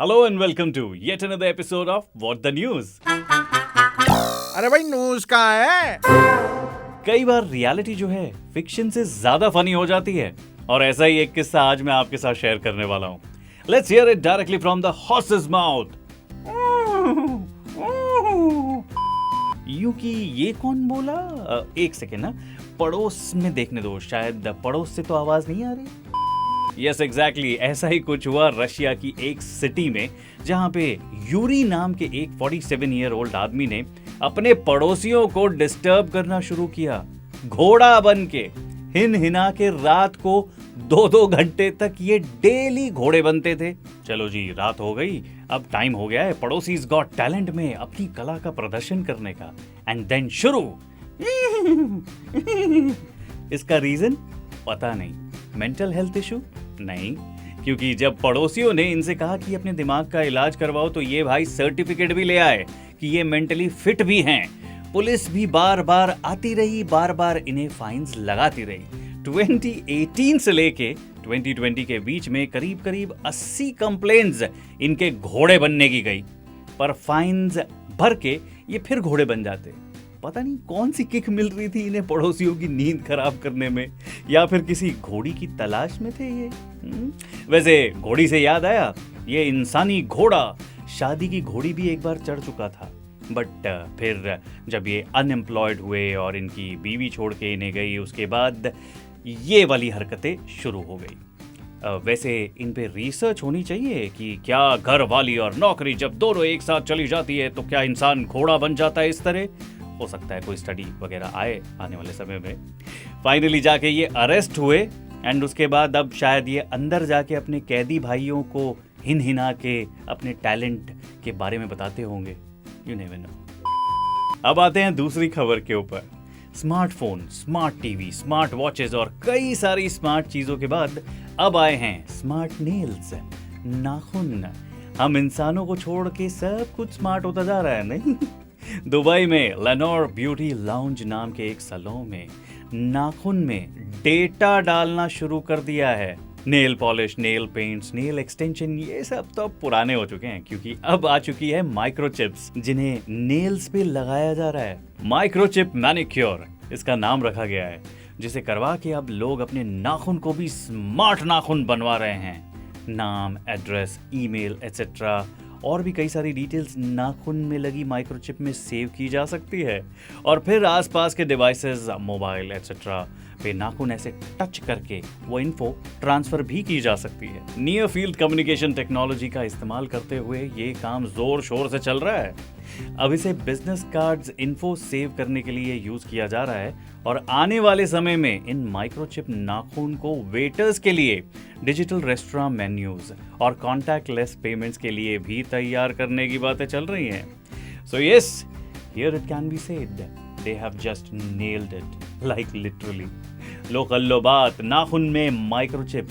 Hello and welcome to yet another episode of What the News. अरे भाई news कहाँ है? कई बार रियलिटी जो है फिक्शन से ज्यादा फनी हो जाती है और ऐसा ही एक किस्सा आज मैं आपके साथ शेयर करने वाला हूँ. Let's hear it directly from the horses mouth. यूं कि ये कौन बोला? एक सेकेंड ना, पड़ोस में देखने दो, शायद पड़ोस से तो आवाज नहीं आ रही. यस एग्जैक्टली, ऐसा ही कुछ हुआ रशिया की एक सिटी में, जहां पे यूरी नाम के एक 47 ईयर ओल्ड आदमी ने अपने पड़ोसियों को डिस्टर्ब करना शुरू किया. घोड़ा बन के हिन हिना के रात को 2-2 घंटे तक ये डेली घोड़े बनते थे. चलो जी, रात हो गई, अब टाइम हो गया है पड़ोसीज गॉट टैलेंट में अपनी कला का प्रदर्शन करने का. एंड देन शुरू. इसका रीजन पता नहीं. Mental health issue? नहीं, क्योंकि जब पड़ोसियों ने इनसे कहा कि अपने दिमाग का इलाज करवाओ तो ये भाई सर्टिफिकेट भी ले आए कि ये मेंटली फिट भी हैं. पुलिस भी बार बार आती रही, बार बार इन्हें फाइन्स लगाती रही. 2018 से लेके 2020 के बीच में करीब करीब 80 कंप्लेंट्स इनके घोड़े बनने की गई. पर फाइन्स भर के ये फिर घोड़े बन जाते. पता नहीं कौन सी किक मिल रही थी इन्हें पड़ोसियों की नींद खराब करने में, या फिर किसी घोड़ी की तलाश में थे ये. वैसे घोड़ी से याद आया, ये इंसानी घोड़ा शादी की घोड़ी भी एक बार चढ़ चुका था. बट फिर जब ये अनएम्प्लॉयड हुए और इनकी बीवी छोड़ के इन्हें गई, उसके बाद ये वाली हरकतें शुरू हो गई. वैसे इन पे रिसर्च होनी चाहिए कि क्या घर वाली और नौकरी जब दोनों एक साथ चली जाती है तो क्या इंसान घोड़ा बन जाता है इस तरह. हो सकता है कोई स्टडी वगैरह आए आने वाले समय में. फाइनली जाके ये अरेस्ट हुए एंड उसके बाद अब शायद ये अंदर जाके अपने कैदी भाइयों को हिन हिना के अपने टैलेंट के बारे में बताते होंगे. You never know. अब आते हैं दूसरी खबर के ऊपर. Smartphone, smart TV, smart watches और कई सारी स्मार्ट चीजों के बाद अब आए हैं स्मार्ट नेल्स, नाखून. हम इंसानों को छोड़ के सब कुछ स्मार्ट होता जा रहा है, नहीं? दुबई में लेनोर ब्यूटी लाउंज नाम के एक सैलून में नाखून में डेटा डालना शुरू कर दिया है. Nail polish, nail paints, nail extension, ये सब तो अब पुराने हो चुके हैं, क्योंकि अब आ चुकी है माइक्रोचिप्स जिन्हें नेल्स पे लगाया जा रहा है. माइक्रोचिप मैनिक्योर इसका नाम रखा गया है, जिसे करवा के अब लोग अपने नाखून को भी स्मार्ट नाखून बनवा रहे हैं. नाम, एड्रेस, ईमेल एटसेट्रा और भी कई सारी डिटेल्स नाखून में लगी माइक्रोचिप में सेव की जा सकती है और फिर आसपास के डिवाइसेस, मोबाइल एटसेट्रा पे नाखून ऐसे टच करके वो इन्फो ट्रांसफर भी की जा सकती है. नियर फील्ड कम्युनिकेशन टेक्नोलॉजी का इस्तेमाल करते हुए ये काम जोर शोर से चल रहा है. अब इसे बिजनेस कार्ड्स इन्फो सेव करने के लिए यूज किया जा रहा है और आने वाले समय में इन माइक्रोचिप नाखून को वेटर्स के लिए डिजिटल रेस्टोरेंट मेन्यूज और कॉन्टैक्टलेस पेमेंट्स के लिए भी तैयार करने की बातें चल रही हैं. So yes, here it can be said, they have just nailed it, like literally. लो कल्लो बात, नाखून में माइक्रोचिप.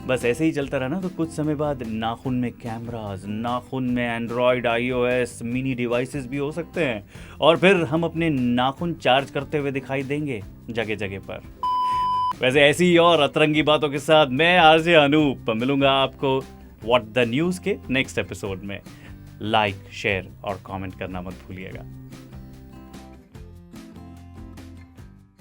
बस ऐसे ही चलता रहा ना तो कुछ समय बाद नाखून में कैमरास, नाखून में एंड्रॉयड, iOS मिनी डिवाइसेस भी हो सकते हैं और फिर हम अपने नाखून चार्ज करते हुए दिखाई देंगे जगह जगह पर. वैसे ऐसी ही और अतरंगी बातों के साथ मैं आरजे अनूप मिलूंगा आपको व्हाट द न्यूज़ के नेक्स्ट एपिसोड में. लाइक, शेयर और कमेंट करना मत भूलिएगा.